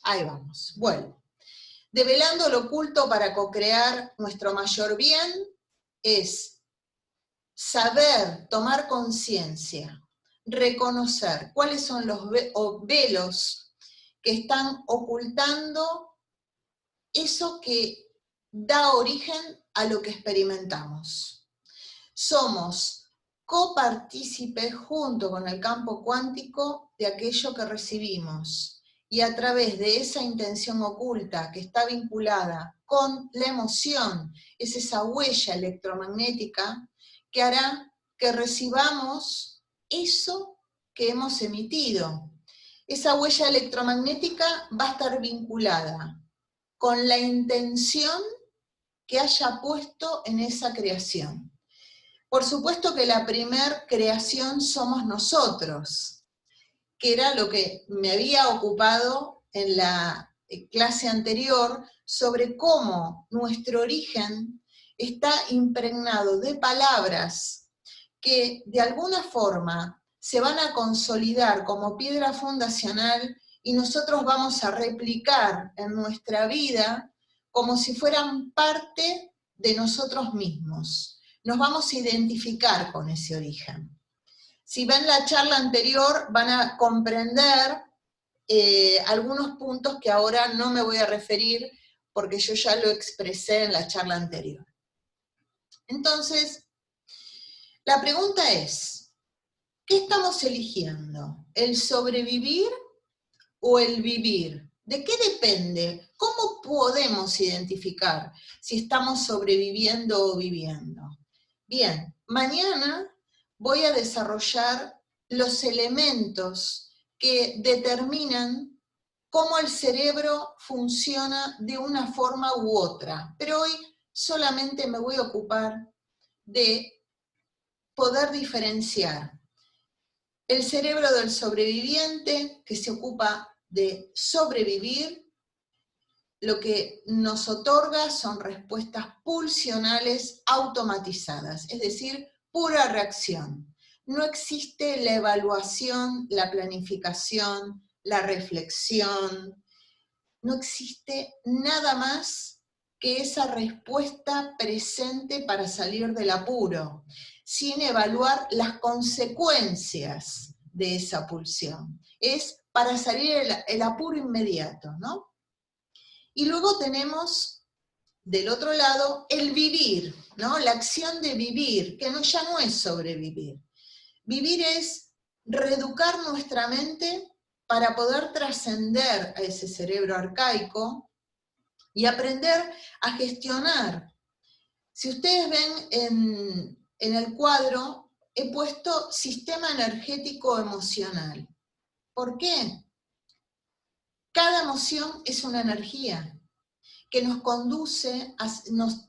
Ahí vamos, vuelvo. Develando lo oculto para co-crear nuestro mayor bien es saber, tomar conciencia, reconocer cuáles son los velos que están ocultando eso que da origen a lo que experimentamos. Somos copartícipes junto con el campo cuántico de aquello que recibimos, y a través de esa intención oculta que está vinculada con la emoción, es esa huella electromagnética que hará que recibamos eso que hemos emitido. Esa huella electromagnética va a estar vinculada con la intención que haya puesto en esa creación. Por supuesto que la primer creación somos nosotros, que era lo que me había ocupado en la clase anterior, sobre cómo nuestro origen está impregnado de palabras que de alguna forma se van a consolidar como piedra fundacional y nosotros vamos a replicar en nuestra vida como si fueran parte de nosotros mismos. Nos vamos a identificar con ese origen. Si ven la charla anterior, van a comprender algunos puntos que ahora no me voy a referir porque yo ya lo expresé en la charla anterior. Entonces, la pregunta es, ¿qué estamos eligiendo? ¿El sobrevivir o el vivir? ¿De qué depende? ¿Cómo podemos identificar si estamos sobreviviendo o viviendo? Bien, mañana voy a desarrollar los elementos que determinan cómo el cerebro funciona de una forma u otra, pero hoy solamente me voy a ocupar de poder diferenciar el cerebro del sobreviviente, que se ocupa de sobrevivir. Lo que nos otorga son respuestas pulsionales automatizadas, es decir, pura reacción. No existe la evaluación, la planificación, la reflexión, no existe nada más que esa respuesta presente para salir del apuro, sin evaluar las consecuencias de esa pulsión. Es para salir el apuro inmediato, ¿no? Y luego tenemos, del otro lado, el vivir, ¿no? La acción de vivir, que ya no es sobrevivir. Vivir es reeducar nuestra mente para poder trascender a ese cerebro arcaico y aprender a gestionar. Si ustedes ven en el cuadro, he puesto sistema energético emocional. ¿Por qué? Cada emoción es una energía que nos conduce,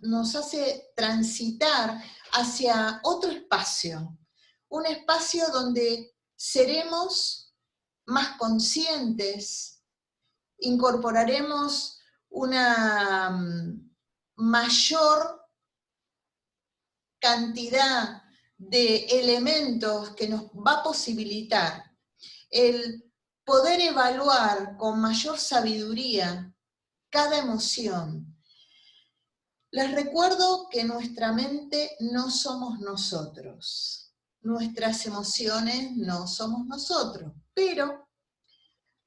nos hace transitar hacia otro espacio, un espacio donde seremos más conscientes, incorporaremos una mayor cantidad de elementos que nos va a posibilitar el poder evaluar con mayor sabiduría cada emoción. Les recuerdo que nuestra mente no somos nosotros, nuestras emociones no somos nosotros, pero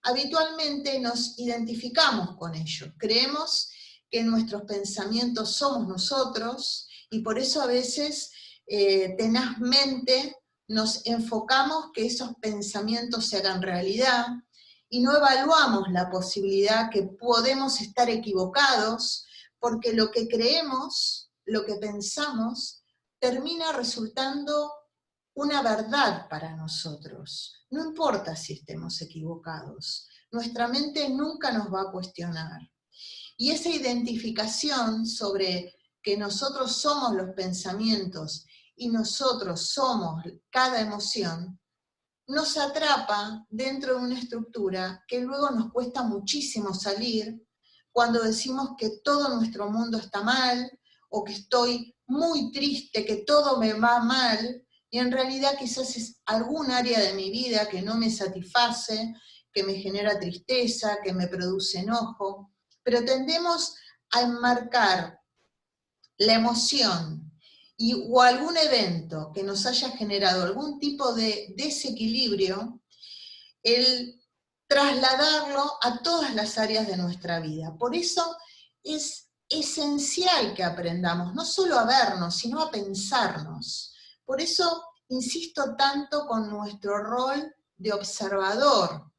habitualmente nos identificamos con ello. Creemos que nuestros pensamientos somos nosotros y por eso a veces tenazmente nos enfocamos que esos pensamientos se hagan realidad y no evaluamos la posibilidad que podemos estar equivocados porque lo que creemos, lo que pensamos, termina resultando una verdad para nosotros. No importa si estemos equivocados, nuestra mente nunca nos va a cuestionar. Y esa identificación sobre que nosotros somos los pensamientos y nosotros somos cada emoción, nos atrapa dentro de una estructura que luego nos cuesta muchísimo salir cuando decimos que todo nuestro mundo está mal, o que estoy muy triste, que todo me va mal, y en realidad quizás es algún área de mi vida que no me satisface, que me genera tristeza, que me produce enojo, pero tendemos a enmarcar la emoción o algún evento que nos haya generado algún tipo de desequilibrio, el trasladarlo a todas las áreas de nuestra vida. Por eso es esencial que aprendamos, no solo a vernos, sino a pensarnos. Por eso insisto tanto con nuestro rol de observador.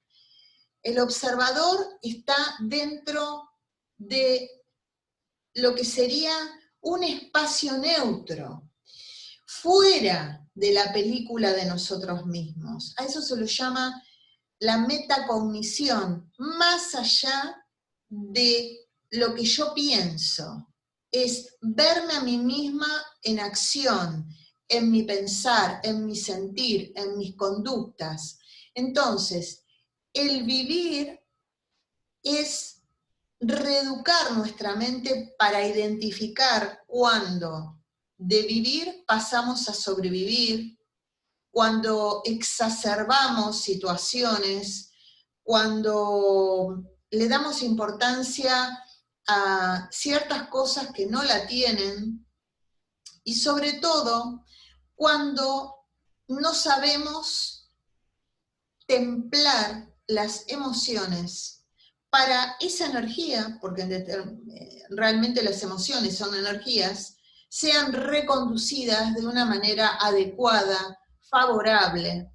El observador está dentro de lo que sería un espacio neutro, fuera de la película de nosotros mismos. A eso se lo llama la metacognición, más allá de lo que yo pienso. Es verme a mí misma en acción, en mi pensar, en mi sentir, en mis conductas. Entonces, el vivir es reeducar nuestra mente para identificar cuando de vivir pasamos a sobrevivir, cuando exacerbamos situaciones, cuando le damos importancia a ciertas cosas que no la tienen, y sobre todo cuando no sabemos templar las emociones para esa energía, porque realmente las emociones son energías, sean reconducidas de una manera adecuada, favorable,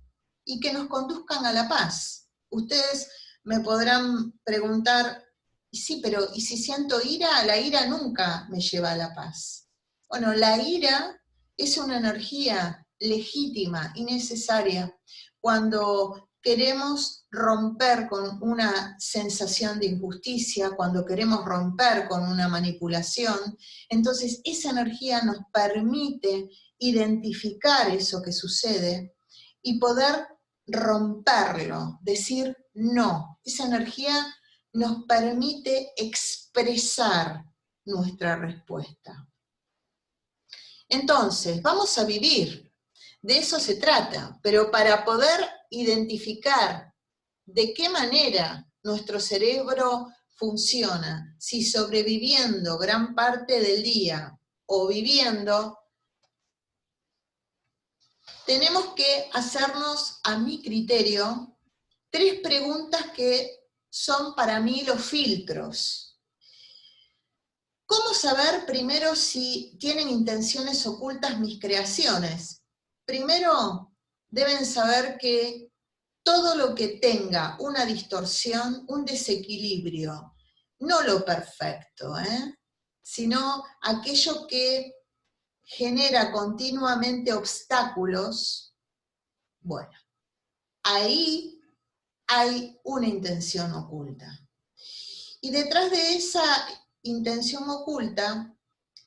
y que nos conduzcan a la paz. Ustedes me podrán preguntar, sí, pero ¿y si siento ira? La ira nunca me lleva a la paz. Bueno, la ira es una energía legítima y necesaria cuando queremos romper con una sensación de injusticia, cuando queremos romper con una manipulación. Entonces esa energía nos permite identificar eso que sucede y poder romperlo, decir no. Esa energía nos permite expresar nuestra respuesta. Entonces, vamos a vivir, de eso se trata, pero para poder identificar de qué manera nuestro cerebro funciona, si sobreviviendo gran parte del día o viviendo, tenemos que hacernos, a mi criterio, 3 preguntas que son para mí los filtros. ¿Cómo saber primero si tienen intenciones ocultas mis creaciones? Primero, deben saber que todo lo que tenga una distorsión, un desequilibrio, no lo perfecto, sino aquello que genera continuamente obstáculos, bueno, ahí hay una intención oculta. Y detrás de esa intención oculta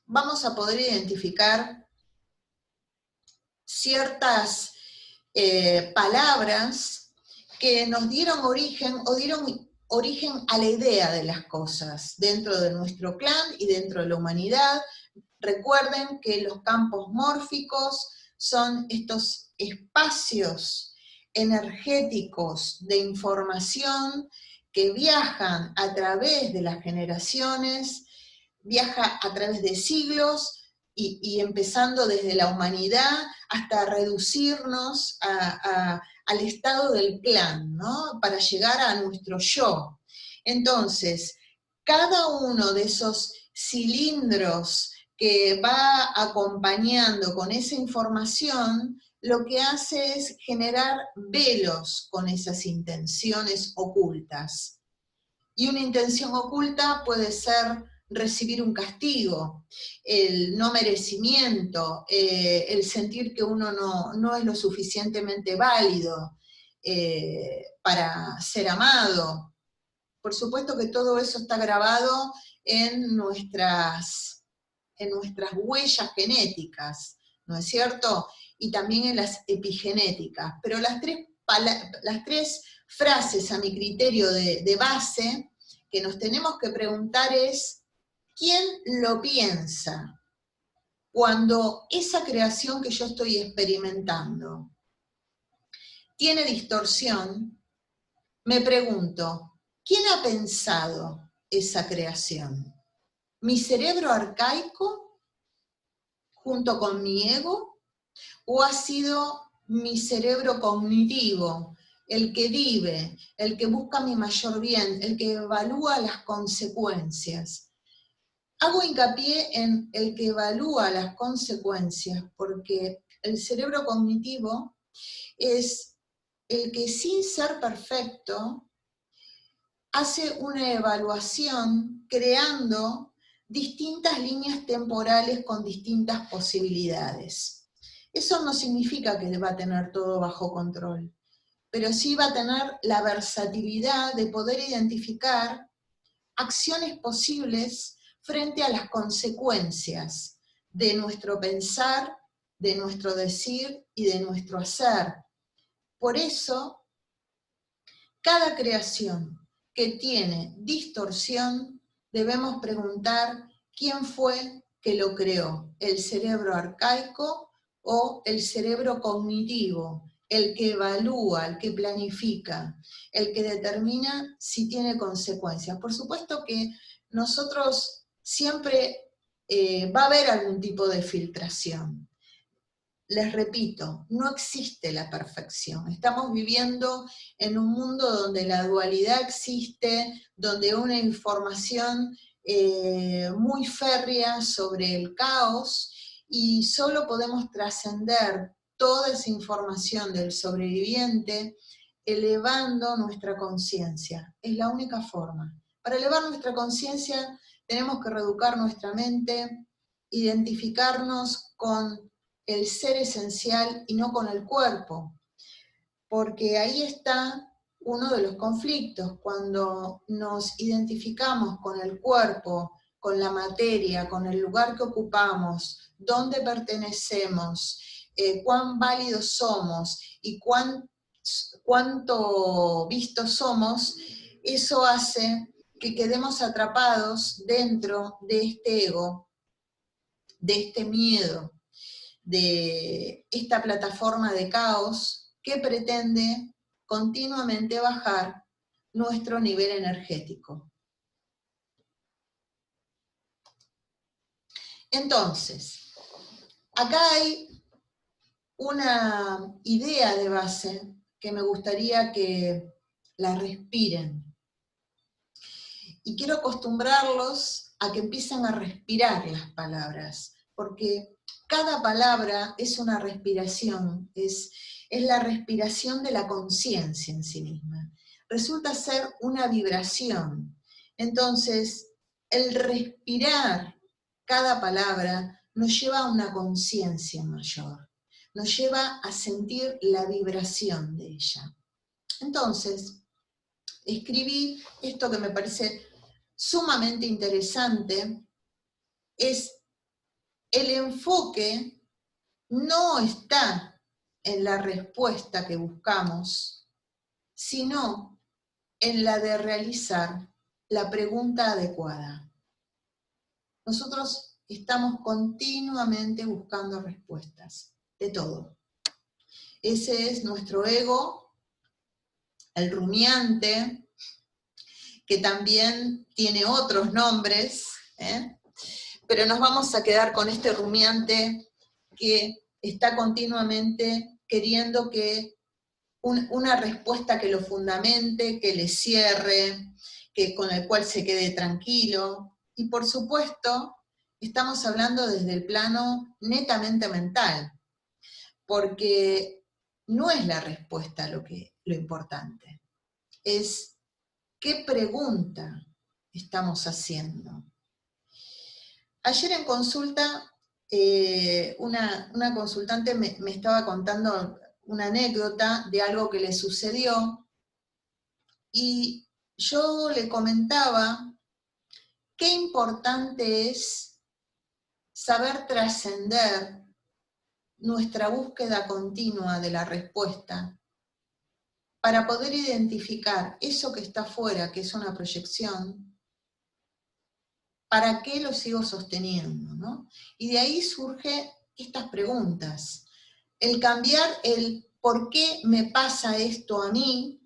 vamos a poder identificar ciertas palabras que nos dieron origen o dieron origen a la idea de las cosas dentro de nuestro clan y dentro de la humanidad. Recuerden que los campos mórficos son estos espacios energéticos de información que viajan a través de las generaciones, viaja a través de siglos, y empezando desde la humanidad hasta reducirnos al estado del clan, ¿no? Para llegar a nuestro yo. Entonces, cada uno de esos cilindros que va acompañando con esa información, lo que hace es generar velos con esas intenciones ocultas. Y una intención oculta puede ser recibir un castigo, el no merecimiento, el sentir que uno no es lo suficientemente válido para ser amado. Por supuesto que todo eso está grabado en nuestras huellas genéticas, ¿no es cierto? Y también en las epigenéticas. Pero las tres frases, a mi criterio, de base, que nos tenemos que preguntar es, ¿quién lo piensa cuando esa creación que yo estoy experimentando tiene distorsión, me pregunto, ¿quién ha pensado esa creación? ¿Mi cerebro arcaico junto con mi ego? ¿O ha sido mi cerebro cognitivo, el que vive, el que busca mi mayor bien, el que evalúa las consecuencias? Hago hincapié en el que evalúa las consecuencias, porque el cerebro cognitivo es el que sin ser perfecto hace una evaluación creando distintas líneas temporales con distintas posibilidades. Eso no significa que va a tener todo bajo control, pero sí va a tener la versatilidad de poder identificar acciones posibles frente a las consecuencias de nuestro pensar, de nuestro decir y de nuestro hacer. Por eso, cada creación que tiene distorsión, debemos preguntar quién fue que lo creó, el cerebro arcaico o el cerebro cognitivo, el que evalúa, el que planifica, el que determina si tiene consecuencias. Por supuesto que nosotros siempre va a haber algún tipo de filtración. Les repito, no existe la perfección. Estamos viviendo en un mundo donde la dualidad existe, donde una información muy férrea sobre el caos, y solo podemos trascender toda esa información del sobreviviente elevando nuestra conciencia. Es la única forma. Para elevar nuestra conciencia tenemos que reeducar nuestra mente, identificarnos con el ser esencial y no con el cuerpo, porque ahí está uno de los conflictos, cuando nos identificamos con el cuerpo, con la materia, con el lugar que ocupamos, dónde pertenecemos, cuán válidos somos y cuánto vistos somos, eso hace que quedemos atrapados dentro de este ego, de este miedo, de esta plataforma de caos que pretende continuamente bajar nuestro nivel energético. Entonces, acá hay una idea de base que me gustaría que la respiren. Y quiero acostumbrarlos a que empiecen a respirar las palabras, porque cada palabra es una respiración, es la respiración de la conciencia en sí misma. Resulta ser una vibración. Entonces, el respirar cada palabra nos lleva a una conciencia mayor, nos lleva a sentir la vibración de ella. Entonces, escribí esto que me parece sumamente interesante, es el enfoque no está en la respuesta que buscamos, sino en la de realizar la pregunta adecuada. Nosotros estamos continuamente buscando respuestas, de todo. Ese es nuestro ego, el rumiante, que también tiene otros nombres, pero nos vamos a quedar con este rumiante que está continuamente queriendo que una respuesta que lo fundamente, que le cierre, con el cual se quede tranquilo. Y por supuesto, estamos hablando desde el plano netamente mental, porque no es la respuesta lo importante, es qué pregunta estamos haciendo. Ayer en consulta, una consultante me estaba contando una anécdota de algo que le sucedió, y yo le comentaba qué importante es saber trascender nuestra búsqueda continua de la respuesta para poder identificar eso que está afuera, que es una proyección. ¿Para qué lo sigo sosteniendo? ¿No? Y de ahí surgen estas preguntas. El cambiar el ¿por qué me pasa esto a mí?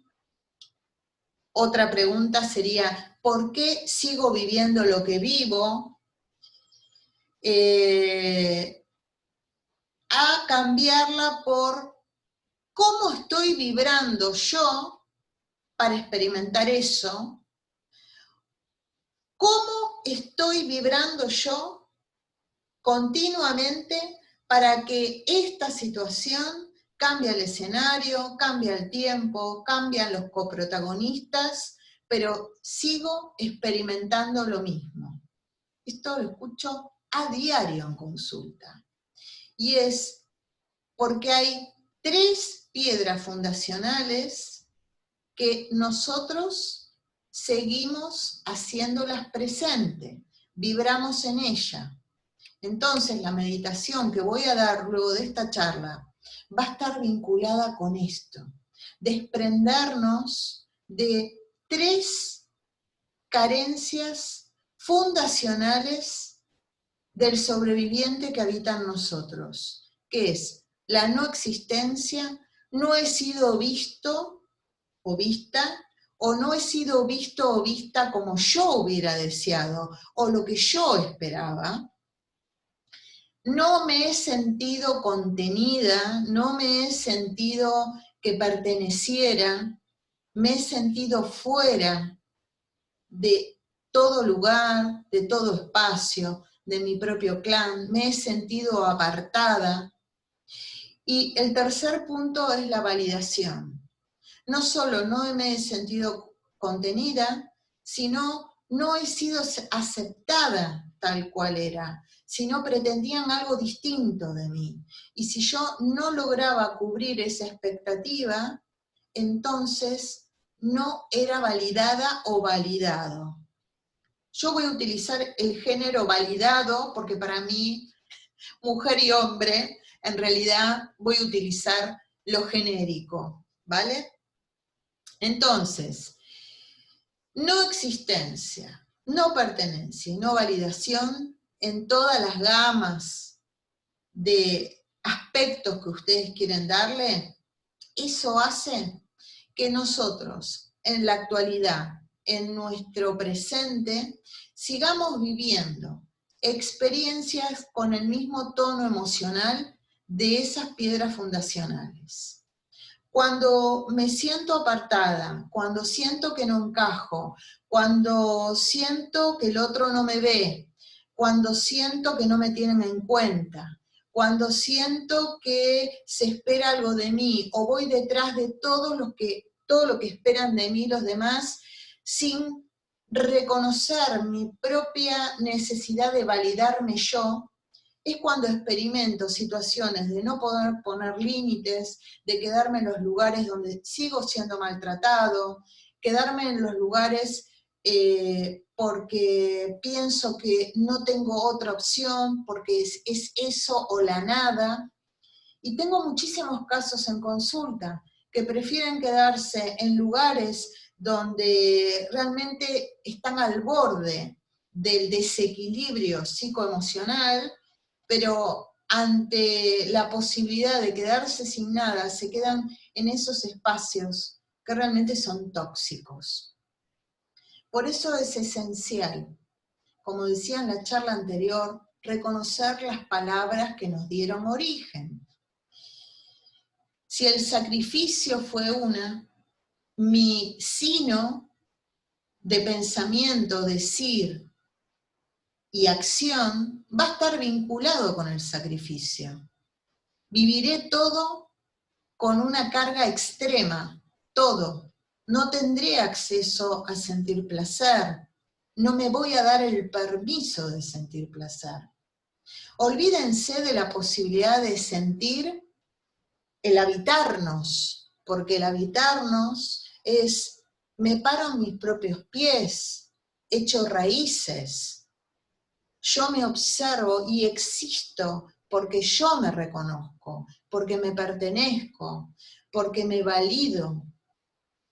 Otra pregunta sería, ¿por qué sigo viviendo lo que vivo? A cambiarla por cómo estoy vibrando yo para experimentar eso, cómo estoy vibrando yo continuamente para que esta situación cambie el escenario, cambie el tiempo, cambian los coprotagonistas, pero sigo experimentando lo mismo. Esto lo escucho a diario en consulta. Y es porque hay 3 piedras fundacionales que nosotros seguimos haciéndolas presentes, vibramos en ella. Entonces la meditación que voy a dar luego de esta charla va a estar vinculada con esto, desprendernos de 3 carencias fundacionales del sobreviviente que habita en nosotros, que es la no existencia, no he sido visto o vista, o no he sido visto o vista como yo hubiera deseado, o lo que yo esperaba. No me he sentido contenida, no me he sentido que perteneciera, me he sentido fuera de todo lugar, de todo espacio, de mi propio clan, me he sentido apartada. Y el tercer punto es la validación. No solo no me he sentido contenida, sino no he sido aceptada tal cual era, sino pretendían algo distinto de mí. Y si yo no lograba cubrir esa expectativa, entonces no era validada o validado. Yo voy a utilizar el género validado porque para mí, mujer y hombre, en realidad voy a utilizar lo genérico, ¿vale? Entonces, no existencia, no pertenencia y no validación en todas las gamas de aspectos que ustedes quieren darle, eso hace que nosotros en la actualidad, en nuestro presente, sigamos viviendo experiencias con el mismo tono emocional de esas piedras fundacionales. Cuando me siento apartada, cuando siento que no encajo, cuando siento que el otro no me ve, cuando siento que no me tienen en cuenta, cuando siento que se espera algo de mí, o voy detrás de todo lo que esperan de mí los demás, sin reconocer mi propia necesidad de validarme yo, es cuando experimento situaciones de no poder poner límites, de quedarme en los lugares donde sigo siendo maltratado, quedarme en los lugares porque pienso que no tengo otra opción, porque es eso o la nada. Y tengo muchísimos casos en consulta que prefieren quedarse en lugares donde realmente están al borde del desequilibrio psicoemocional, pero ante la posibilidad de quedarse sin nada, se quedan en esos espacios que realmente son tóxicos. Por eso es esencial, como decía en la charla anterior, reconocer las palabras que nos dieron origen. Si el sacrificio fue mi sino de pensamiento, decir y acción va a estar vinculado con el sacrificio. Viviré todo con una carga extrema, todo. No tendré acceso a sentir placer. No me voy a dar el permiso de sentir placer. Olvídense de la posibilidad de sentir el habitarnos, porque el habitarnos es, me paro en mis propios pies, echo raíces, yo me observo y existo porque yo me reconozco, porque me pertenezco, porque me valido.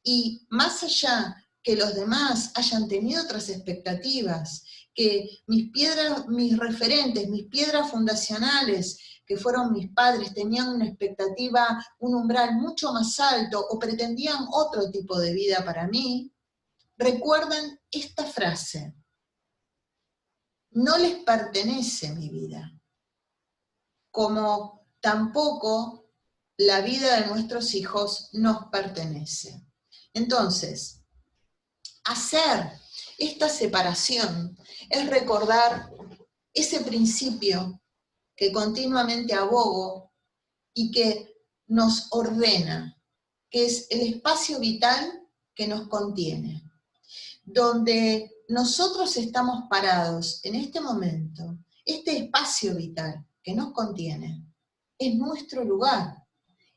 Y más allá que los demás hayan tenido otras expectativas, que mis referentes, mis piedras fundacionales, que fueron mis padres, tenían una expectativa, un umbral mucho más alto o pretendían otro tipo de vida para mí, recuerden esta frase: no les pertenece mi vida, como tampoco la vida de nuestros hijos nos pertenece. Entonces, hacer esta separación es recordar ese principio que continuamente abogo y que nos ordena, que es el espacio vital que nos contiene, donde nosotros estamos parados en este momento. Este espacio vital que nos contiene es nuestro lugar,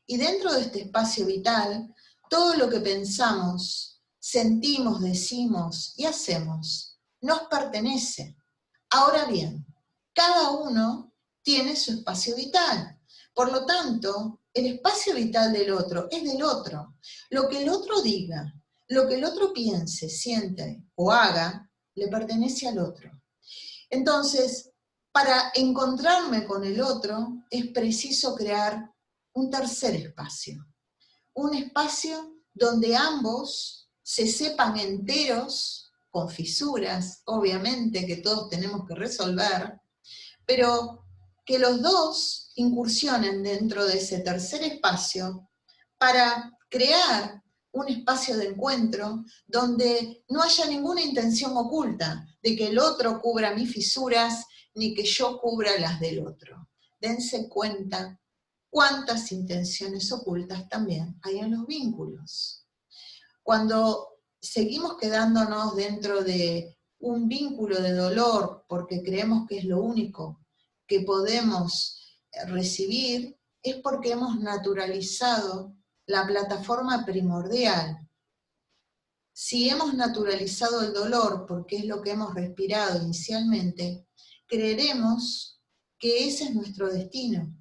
y dentro de este espacio vital, todo lo que pensamos, sentimos, decimos y hacemos nos pertenece. Ahora bien, cada uno tiene su espacio vital. Por lo tanto, el espacio vital del otro es del otro. Lo que el otro diga, lo que el otro piense, siente o haga, le pertenece al otro. Entonces, para encontrarme con el otro, es preciso crear un tercer espacio. Un espacio donde ambos se sepan enteros, con fisuras, obviamente, que todos tenemos que resolver, pero que los dos incursionen dentro de ese tercer espacio para crear un espacio de encuentro donde no haya ninguna intención oculta de que el otro cubra mis fisuras ni que yo cubra las del otro. Dense cuenta cuántas intenciones ocultas también hay en los vínculos. Cuando seguimos quedándonos dentro de un vínculo de dolor porque creemos que es lo único que podemos recibir, es porque hemos naturalizado la plataforma primordial. Si hemos naturalizado el dolor porque es lo que hemos respirado inicialmente, creeremos que ese es nuestro destino.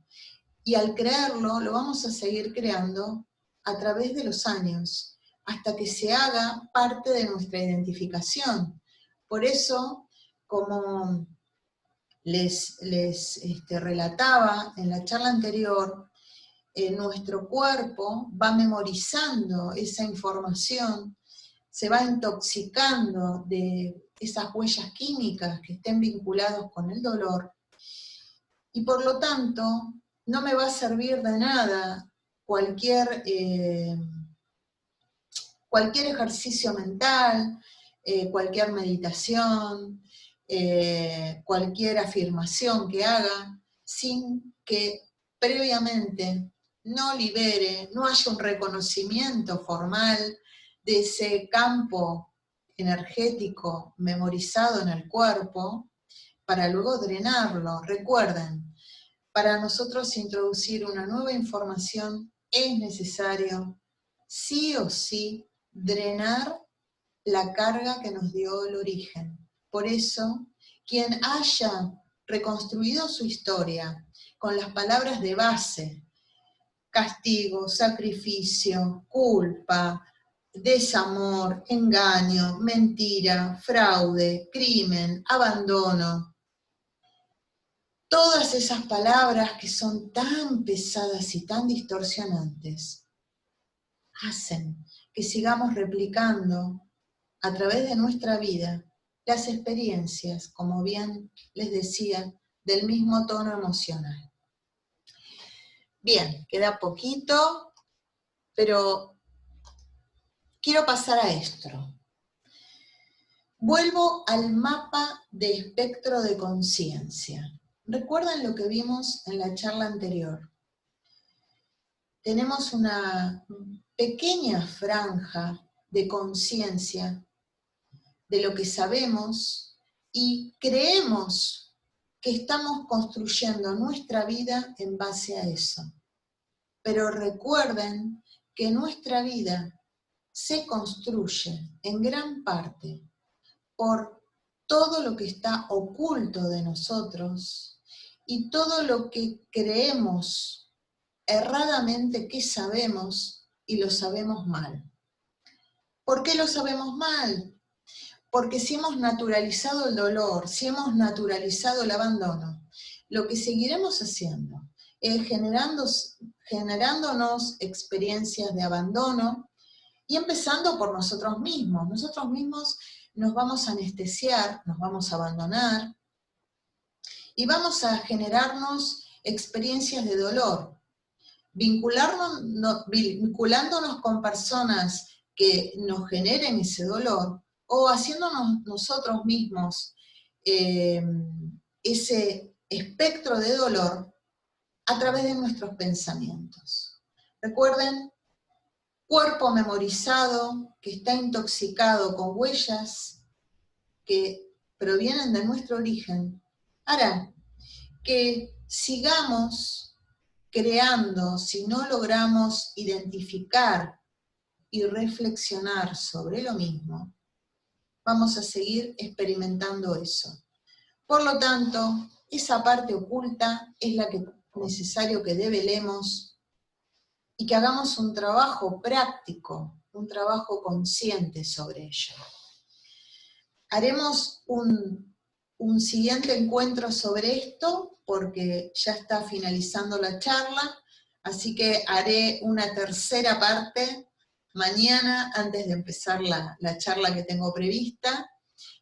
Y al creerlo, lo vamos a seguir creando a través de los años, hasta que se haga parte de nuestra identificación. Por eso, como les relataba en la charla anterior, nuestro cuerpo va memorizando esa información, se va intoxicando de esas huellas químicas que estén vinculadas con el dolor, y por lo tanto no me va a servir de nada cualquier ejercicio mental, cualquier meditación, cualquier afirmación que haga, sin que previamente no libere, no haya un reconocimiento formal de ese campo energético memorizado en el cuerpo, para luego drenarlo. Recuerden, para nosotros introducir una nueva información es necesario, sí o sí, drenar la carga que nos dio el origen. Por eso, quien haya reconstruido su historia con las palabras de base, castigo, sacrificio, culpa, desamor, engaño, mentira, fraude, crimen, abandono, todas esas palabras que son tan pesadas y tan distorsionantes, hacen que sigamos replicando a través de nuestra vida las experiencias, como bien les decía, del mismo tono emocional. Bien, queda poquito, pero quiero pasar a esto. Vuelvo al mapa de espectro de conciencia. ¿Recuerdan lo que vimos en la charla anterior? Tenemos una pequeña franja de conciencia de lo que sabemos y creemos que estamos construyendo nuestra vida en base a eso. Pero recuerden que nuestra vida se construye en gran parte por todo lo que está oculto de nosotros y todo lo que creemos erradamente que sabemos y lo sabemos mal. ¿Por qué lo sabemos mal? Porque si hemos naturalizado el dolor, si hemos naturalizado el abandono, lo que seguiremos haciendo es generándonos experiencias de abandono Y empezando por nosotros mismos. Nosotros mismos nos vamos a anestesiar, nos vamos a abandonar, y vamos a generarnos experiencias de dolor, vinculándonos con personas que nos generen ese dolor, o haciéndonos nosotros mismos ese espectro de dolor a través de nuestros pensamientos. Recuerden, cuerpo memorizado que está intoxicado con huellas que provienen de nuestro origen, hará que sigamos creando, si no logramos identificar y reflexionar sobre lo mismo, vamos a seguir experimentando eso. Por lo tanto, esa parte oculta es la que es necesario que develemos y que hagamos un trabajo práctico, un trabajo consciente sobre ello. Haremos un siguiente encuentro sobre esto, porque ya está finalizando la charla, así que haré una tercera parte mañana antes de empezar la charla que tengo prevista,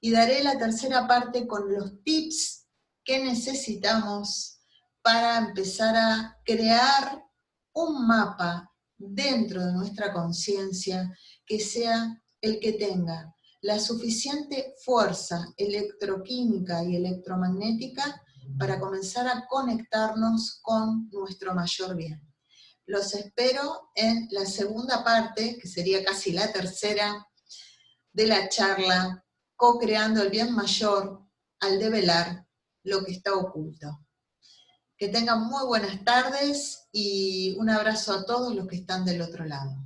y daré la tercera parte con los tips que necesitamos para empezar a crear un mapa dentro de nuestra conciencia que sea el que tenga la suficiente fuerza electroquímica y electromagnética para comenzar a conectarnos con nuestro mayor bien. Los espero en la segunda parte, que sería casi la tercera, de la charla Co-creando el bien mayor al develar lo que está oculto. Que tengan muy buenas tardes y un abrazo a todos los que están del otro lado.